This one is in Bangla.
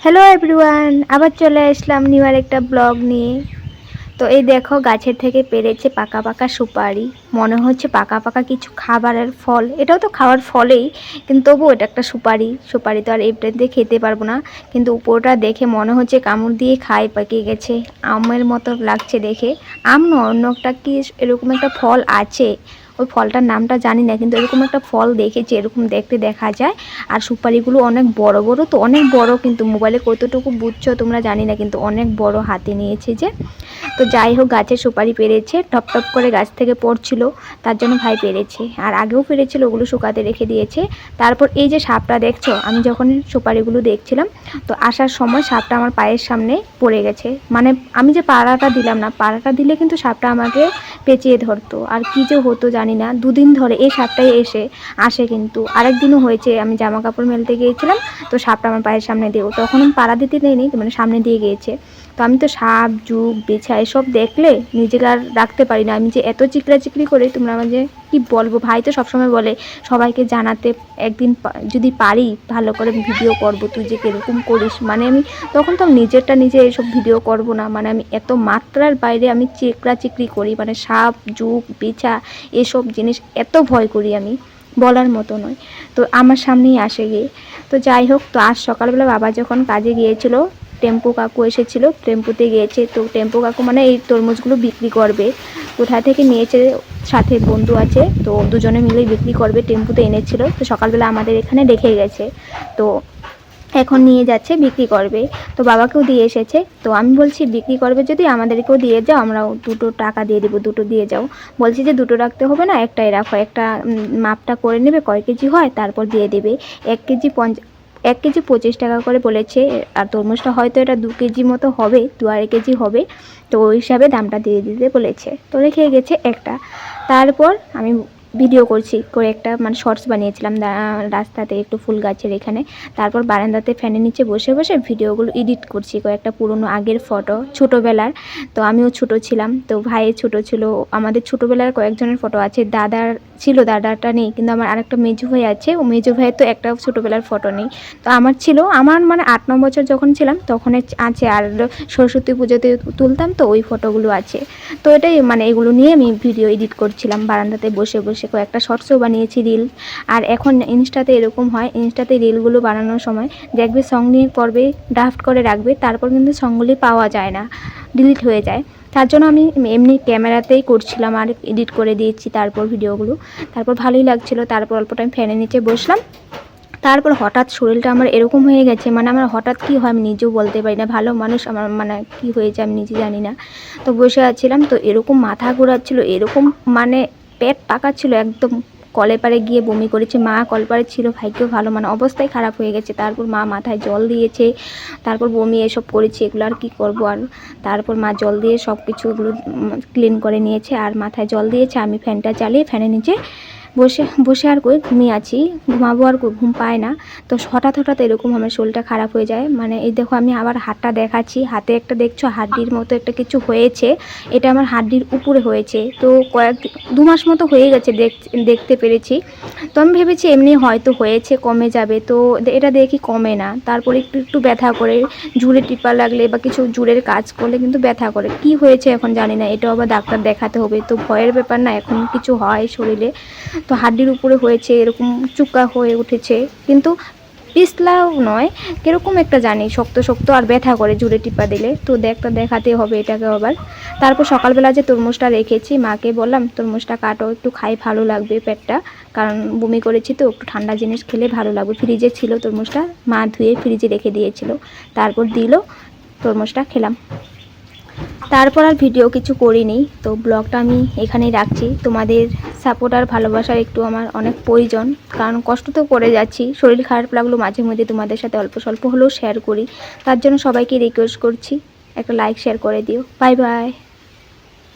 হ্যালো এভরিওয়ান, আবার চলে আসলাম নিউ আর একটা ব্লগ নিয়ে। তো এই দেখো গাছের থেকে পেরেছে পাকা পাকা সুপারি। মনে হচ্ছে পাকা পাকা কিছু খাবারের ফল, এটাও তো খাওয়ার ফলেই, কিন্তু তবুও এটা একটা সুপারি। সুপারি তো আর এমনিতে খেতে পারবো না, কিন্তু উপরটা দেখে মনে হচ্ছে কামড় দিয়ে খাই পাকিয়ে গেছে, আমের মতো লাগছে দেখে। আম নয়, অন্য একটা কি এরকম একটা ফল আছে, ওই ফলটার নামটা জানি না, কিন্তু এরকম একটা ফল দেখেছি, এরকম দেখতে দেখা যায়। আর সুপারিগুলো অনেক বড় বড়, তো অনেক বড়, কিন্তু মোবাইলে কতটুকু বুঝছো তোমরা জানি না, কিন্তু অনেক বড় হাতে নিয়েছে যে। তো যাই হোক, গাছের সুপারি পেরেছে, টপ টপ করে গাছ থেকে পড়ছিল, তার জন্য ভাই পেরেছে। আর আগেও পেরেছিল, ওগুলো শুকাতে রেখে দিয়েছে। তারপর এই যে সাপটা দেখছো, আমি যখন সুপারিগুলো দেখছিলাম, তো আসার সময় সাপটা আমার পায়ের সামনে পড়ে গেছে। মানে আমি যে পাড়াটা দিলাম না, পাড়াটা দিলে কিন্তু সাপটা আমাকে পেঁচিয়ে ধরতো, আর কি যে হতো জানি না। দুদিন ধরে এই সাপটাই আসে, কিন্তু আরেকদিনও হয়েছে, আমি জামা কাপড় মেলতে গিয়েছিলাম, তো সাপটা আমার পায়ের সামনে দিয়েও, তখন আমি পাড়া দিতে দেয়নি, মানে সামনে দিয়ে গিয়েছে। তো আমি তো সাপ জুক বিছা এসব দেখলে নিজেকে আর রাখতে পারি না, আমি যে এত চিকড়ি করি তোমরা আমাকে কি বলবো। ভাই তো সবসময় বলে সবাইকে জানাতে, একদিন যদি পারি ভালো করে ভিডিও করব, তুই যে কীরকম করিস। মানে আমি তখন তো নিজেরটা নিজে এইসব ভিডিও করব না, মানে আমি এত মাত্রার বাইরে আমি চিকড়ি করি, মানে সাপ জুক বিছা এসব জিনিস এত ভয় করি আমি, বলার মতো নয়। তো আমার সামনেই আসে গিয়ে। তো যাই হোক, তো আজ সকালবেলা বাবা যখন কাজে গিয়েছিল, টেম্পো কাকু এসেছিল, টেম্পুতে গিয়েছে। তো টেম্পো কাকু মানে এই তরমুজগুলো বিক্রি করবে, কোথা থেকে নিয়েছে, সাথে বন্ধু আছে, তো দুজনে মিলেই বিক্রি করবে, টেম্পুতে এনেছিল। তো সকালবেলা আমাদের এখানে রেখে গেছে, তো এখন নিয়ে যাচ্ছে বিক্রি করবে। তো বাবাকেও দিয়ে এসেছে। তো আমি বলছি বিক্রি করবে যদি আমাদেরকেও দিয়ে যাও, আমরাও দুটো টাকা দিয়ে দেবো, দুটো দিয়ে যাও। বলছি যে দুটো রাখতে হবে না, একটাই রাখো, একটা মাপটা করে নেবে কয় কেজি হয়, তারপর দিয়ে দেবে। 1 কেজি 25 টাকা করে বলেছে। আর তরমুজটা হয়তো এটা 2 কেজি মতো হবে, 2-2.5 কেজি হবে, তো ওই হিসাবে দামটা দিয়ে দিতে বলেছে। তো রেখে গেছে একটা। তারপর আমি ভিডিও করে একটা মানে শর্টস বানিয়েছিলাম রাস্তাতে, একটু ফুল গাছের এখানে। তারপর বারান্দাতে ফ্যানের নিচে বসে বসে ভিডিওগুলো এডিট করছি, কয়েকটা পুরনো আগের ফটো ছোটোবেলার। তো আমিও ছোট ছিলাম, তো ভাই ছোট ছিল। আমাদের ছোটোবেলার কয়েকজনের ফটো আছে, দাদার ছিল, দাদাটা নেই, কিন্তু আমার আরেকটা মেজো ভাই আছে, ও মেজো ভাইয়ের তো একটা ছোটোবেলার ফটো নেই। তো আমার ছিল, আমার মানে 8-9 বছর যখন ছিলাম তখন আছে। আর সরস্বতী পুজোতে তুলতাম, তো ওই ফটোগুলো আছে। তো এটাই মানে এগুলো নিয়ে আমি ভিডিও এডিট করছিলাম বারান্দাতে বসে বসে, কয়েকটা শর্টসও বানিয়েছি, রিল। আর এখন ইনস্টাতে এরকম হয়, ইনস্টাতে রিলগুলো বানানোর সময় দেখবে সং নিয়ে করবে, ড্রাফট করে রাখবে, তারপর কিন্তু সংগুলি পাওয়া যায় না, ডিলিট হয়ে যায়। তার জন্য আমি এমনি ক্যামেরাতেই করছিলাম আর এডিট করে দিয়েছি তারপর ভিডিওগুলো। তারপর ভালোই লাগছিলো। তারপর অল্প টাইম ফ্যানের নিচে বসলাম। তারপর হঠাৎ শরীরটা আমার এরকম হয়ে গেছে, মানে আমার হঠাৎ কী হয় আমি নিজেও বলতে পারি না, ভালো মানুষ আমার মানে কী হয়েছে আমি নিজে জানি না। তো বসে আছিলাম, তো এরকম মাথা ঘোরাচ্ছিল, এরকম মানে পেট পাকাচ্ছিল একদম। কলেপারে গিয়ে বমি করেছে, মা কলপারে ছিল, ভাইকেও ভালো, মানে অবস্থাই খারাপ হয়ে গেছে। তারপর মা মাথায় জল দিয়েছে, তারপর বমি এসব করেছে, এগুলো আর কী করবো। আর তারপর মা জল দিয়ে সব কিছু এগুলো ক্লিন করে নিয়েছে, আর মাথায় জল দিয়েছে। আমি ফ্যানটা চালিয়ে ফ্যানের নিচে বসে বসে আর কই ঘুমিয়ে আছি, ঘুমাবো আর ঘুম পায় না। তো হঠাৎ এরকম আমার শরীরটা খারাপ হয়ে যায়। মানে এই দেখো আমি আবার হাতটা দেখাচ্ছি, হাতে একটা দেখছো হাড্ডির মতো একটা কিছু হয়েছে, এটা আমার হাড্ডির উপরে হয়েছে। তো 2 মাস মতো হয়ে গেছে দেখতে পেরেছি। তো আমি ভেবেছি এমনি হয়তো হয়েছে, কমে যাবে, তো এটা দেখি কমে না। তারপরে একটু একটু ব্যথা করে, জুড়ে টিপা লাগলে বা কিছু জুড়ের কাজ করলে কিন্তু ব্যথা করে। কি হয়েছে এখন জানি না, এটাও আবার ডাক্তার দেখাতে হবে। তো ভয়ের ব্যাপার না, এখন কিছু হয় শরীরে। তো হাড্ডির উপরে হয়েছে, এরকম চুকা হয়ে উঠেছে, কিন্তু পিছলাও নয়, কীরকম একটা জানি শক্ত শক্ত, আর ব্যথা করে জুড়ে টিপা দিলে। তো দেখাতে হবে এটাকে আবার। তারপর সকালবেলা যে তরমুজটা রেখেছি, মাকে বললাম তরমুজটা কাটো, একটু খাই, ভালো লাগবে পেটটা, কারণ বমি করেছি তো, একটু ঠান্ডা জিনিস খেলে ভালো লাগবে। ফ্রিজে ছিল তরমুজটা, মা ধুয়ে ফ্রিজে রেখে দিয়েছিল, তারপর দিল, তরমুজটা খেলাম। তারপর আর ভিডিও কিছু করিনি। তো ব্লগটা আমি এখানেই রাখছি। তোমাদের সাপোর্ট আর ভালোবাসার একটু আমার অনেক প্রয়োজন, কারণ কষ্ট তো করে যাচ্ছি, শরীর খারাপ লাগলো মাঝে মধ্যে তোমাদের সাথে অল্প স্বল্প হলেও শেয়ার করি। তার জন্য সবাইকে রিকোয়েস্ট করছি একটা লাইক শেয়ার করে দিও। Bye bye.